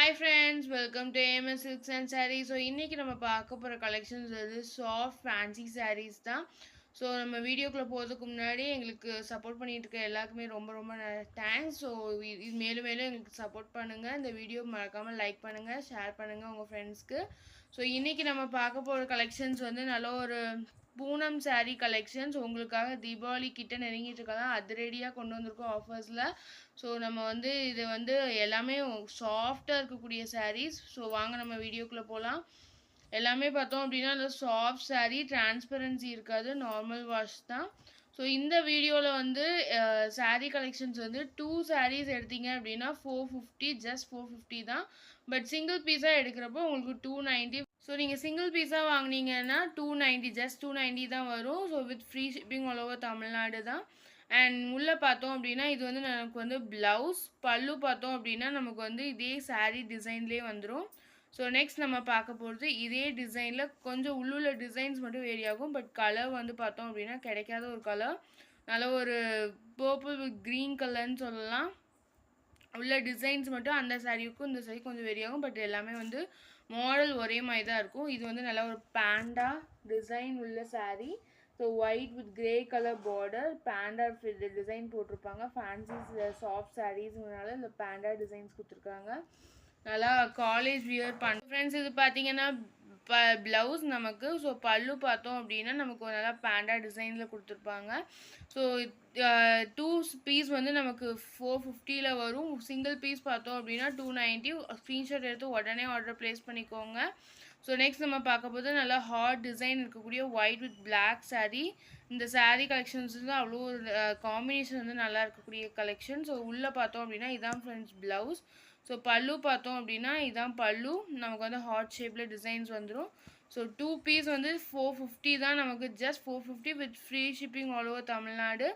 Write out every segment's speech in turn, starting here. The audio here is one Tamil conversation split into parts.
Hi friends, welcome to AMS Silks and Sarees. So இன்றைக்கி நம்ம பார்க்க போகிற கலெக்ஷன்ஸ் வந்து சாஃப்ட் ஃபேன்சி sarees தான். ஸோ நம்ம வீடியோக்குள்ளே போகிறதுக்கு முன்னாடி எங்களுக்கு சப்போர்ட் பண்ணிட்டு இருக்க எல்லாருக்குமே ரொம்ப ரொம்ப தேங்க்ஸ். ஸோ இது மேலும் மேலும் எங்களுக்கு சப்போர்ட் பண்ணுங்கள். இந்த வீடியோ மறக்காமல் லைக் பண்ணுங்கள், ஷேர் பண்ணுங்கள் உங்கள் ஃப்ரெண்ட்ஸ்க்கு. ஸோ இன்றைக்கி நம்ம பார்க்க போகிற கலெக்ஷன்ஸ் வந்து நல்ல ஒரு பூனம் saree கலெக்ஷன்ஸ். உங்களுக்காக தீபாவளி கிட்ட நெருங்கிட்டு இருக்கலாம், அதிரடியாக கொண்டு வந்திருக்கோம் ஆஃபர்ஸில். ஸோ நம்ம வந்து இது வந்து எல்லாமே சாஃப்டாக இருக்கக்கூடிய sarees. ஸோ வாங்க நம்ம வீடியோக்குள்ளே போகலாம். எல்லாமே பார்த்தோம் அப்படின்னா அந்த சாஃப்ட் saree, டிரான்ஸ்பரன்சி இருக்காது, நார்மல் வாஷ் தான். ஸோ இந்த வீடியோவில் வந்து saree கலெக்ஷன்ஸ் வந்து 2 sarees எடுத்தீங்க அப்படின்னா 450, ஜஸ்ட் 450 தான். பட் சிங்கிள் பீஸாக எடுக்கிறப்போ உங்களுக்கு 290. ஸோ நீங்கள் சிங்கிள் பீஸாக வாங்கினீங்கன்னா 290, ஜஸ்ட் 290 தான் வரும். So with free shipping all over Tamil Nadu தான். அண்ட் உள்ளே பார்த்தோம் அப்படின்னா இது வந்து நமக்கு வந்து ப்ளவுஸ், பல்லு பார்த்தோம் அப்படின்னா நமக்கு வந்து இதே saree டிசைன்லேயே வந்துடும். ஸோ நெக்ஸ்ட் நம்ம பார்க்க போகிறது இதே டிசைனில் கொஞ்சம் உள்ளுள்ள டிசைன்ஸ் மட்டும் வேரி ஆகும். பட் கலர் வந்து பார்த்தோம் அப்படின்னா கிடைக்காத ஒரு கலர், நல்ல ஒரு பர்பிள் வித் க்ரீன் கலர்னு சொல்லலாம். உள்ள டிசைன்ஸ் மட்டும் அந்த சாரிக்கும் இந்த சாரி கொஞ்சம் வேரி ஆகும். பட் எல்லாமே வந்து மாடல் ஒரே மாதிரி தான் இருக்கும். இது வந்து நல்ல ஒரு பேண்டா டிசைன் உள்ள saree. So white with grey colour border, பேண்டா டிசைன் போட்டிருப்பாங்க. ஃபேன்சி சாஃப்ட் சாரீஸ்னால இந்த பேண்டா டிசைன்ஸ் கொடுத்துருக்காங்க. நல்லா காலேஜ் வியர் ஃப்ரெண்ட்ஸ். இது பார்த்தீங்கன்னா ப்ளவுஸ் நமக்கு. ஸோ பல்லு பார்த்தோம் அப்படின்னா நமக்கு நல்லா பேண்டா டிசைனில் கொடுத்துருப்பாங்க. ஸோ 2 பீஸ் வந்து நமக்கு 450 வரும். சிங்கிள் பீஸ் பார்த்தோம் அப்படின்னா 290. ஸ்க்ரீன்ஷாட் எடுத்து உடனே ஆர்டர் ப்ளேஸ் பண்ணிக்கோங்க. ஸோ நெக்ஸ்ட் நம்ம பார்க்க போது நல்லா ஹார்ட் டிசைன் இருக்கக்கூடிய ஒயிட் வித் பிளாக் saree. இந்த saree கலெக்ஷன்ஸ் வந்து அவ்வளோ ஒரு காம்பினேஷன் வந்து நல்லா இருக்கக்கூடிய கலெக்ஷன். ஸோ உள்ளே பார்த்தோம் அப்படின்னா இதான் ஃப்ரெண்ட்ஸ் ப்ளவுஸ். ஸோ பல்லு பார்த்தோம் அப்படின்னா இதான் பல்லு. நமக்கு வந்து ஹார்ட் ஷேப்பில் டிசைன்ஸ் வந்துடும். ஸோ 2 பீஸ் வந்து 450 தான் நமக்கு, just 450 with free shipping all over Tamil Nadu.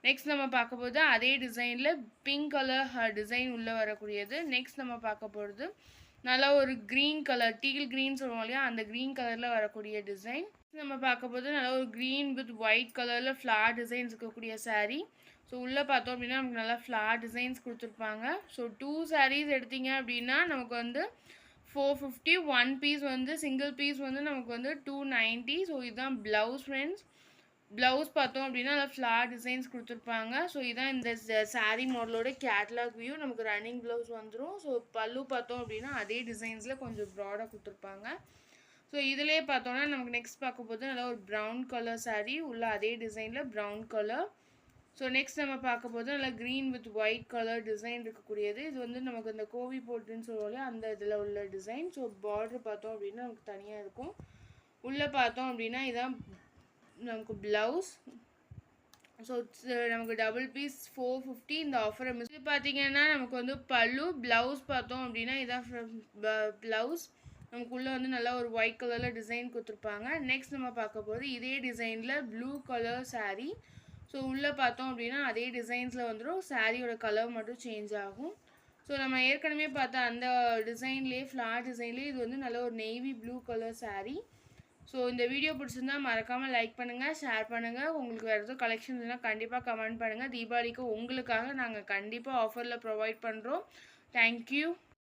Next நம்ம பார்க்க போகிறது அதே டிசைனில் பிங்க் கலர் டிசைன் உள்ளே வரக்கூடியது. நெக்ஸ்ட் நம்ம பார்க்க போகிறது நல்லா ஒரு க்ரீன் கலர், டீல் க்ரீன் சொல்லுவோம் இல்லையா, அந்த க்ரீன் கலரில் வரக்கூடிய டிசைன். நம்ம பார்க்க போது நல்லா ஒரு க்ரீன் வித் ஒயிட் கலரில் ஃப்ளார் டிசைன்ஸ் இருக்கக்கூடிய saree. ஸோ உள்ளே பார்த்தோம் அப்படின்னா நமக்கு நல்லா ஃப்ளார் டிசைன்ஸ் கொடுத்துருப்பாங்க. ஸோ 2 sarees எடுத்தீங்க அப்படின்னா நமக்கு வந்து 450. 1 பீஸ் வந்து சிங்கிள் பீஸ் வந்து நமக்கு வந்து 290. ஸோ இதுதான் ப்ளவுஸ் ஃப்ரெண்ட்ஸ். ப்ளவுஸ் பார்த்தோம் அப்படின்னா நல்லா ஃப்ளார் டிசைன்ஸ் கொடுத்துருப்பாங்க. ஸோ இதான் இந்த saree மாடலோட கேட்லாக் வியூ. நமக்கு ரன்னிங் ப்ளவுஸ் வந்துடும். ஸோ பல்லு பார்த்தோம் அப்படின்னா அதே டிசைன்ஸில் கொஞ்சம் ப்ராடாக கொடுத்துருப்பாங்க. ஸோ இதிலே பார்த்தோன்னா நமக்கு நெக்ஸ்ட் பார்க்க போது நல்லா ஒரு ப்ரௌன் கலர் saree உள்ள அதே டிசைனில் ப்ரௌன் கலர். ஸோ நெக்ஸ்ட் நம்ம பார்க்க போது நல்லா green with white colour design இருக்கக்கூடியது. இது வந்து நமக்கு இந்த கோவி போட்டுன்னு சொல்லுவோம் அந்த இதில் உள்ள டிசைன். ஸோ பார்டர் பார்த்தோம் அப்படின்னா நமக்கு தனியாக இருக்கும். உள்ளே பார்த்தோம் அப்படின்னா இதான் நமக்கு ப்ளவுஸ். ஸோ நமக்கு டபுள் பீஸ் 450 இந்த ஆஃபரை மிஸ். இது பார்த்தீங்கன்னா நமக்கு வந்து பல்லு. ப்ளவுஸ் பார்த்தோம் அப்படின்னா இதான் ப்ளவுஸ். நமக்குள்ளே வந்து நல்லா ஒரு ஒயிட் கலரில் டிசைன் கொடுத்துருப்பாங்க. நெக்ஸ்ட் நம்ம பார்க்க போகிறது இதே டிசைனில் ப்ளூ கலர் saree. ஸோ உள்ளே பார்த்தோம் அப்படின்னா அதே டிசைன்ஸில் வந்துடும். சாரியோட கலர் மட்டும் சேஞ்ச் ஆகும். ஸோ நம்ம ஏற்கனவே பார்த்தா அந்த டிசைன்லேயே ஃப்ளார் டிசைன்லேயே இது வந்து நல்ல ஒரு navy blue colour saree. So இந்த வீடியோ பிடிச்சிருந்தா மறக்காமல் லைக் பண்ணுங்கள், ஷேர் பண்ணுங்கள். உங்களுக்கு வேறு எதுவும் கலெக்ஷன் இருந்தால் கண்டிப்பாக கமெண்ட் பண்ணுங்கள். தீபாவளிக்கு உங்களுக்காக நாங்கள் கண்டிப்பாக ஆஃபரில் ப்ரொவைட் பண்ணுறோம். தேங்க்யூ.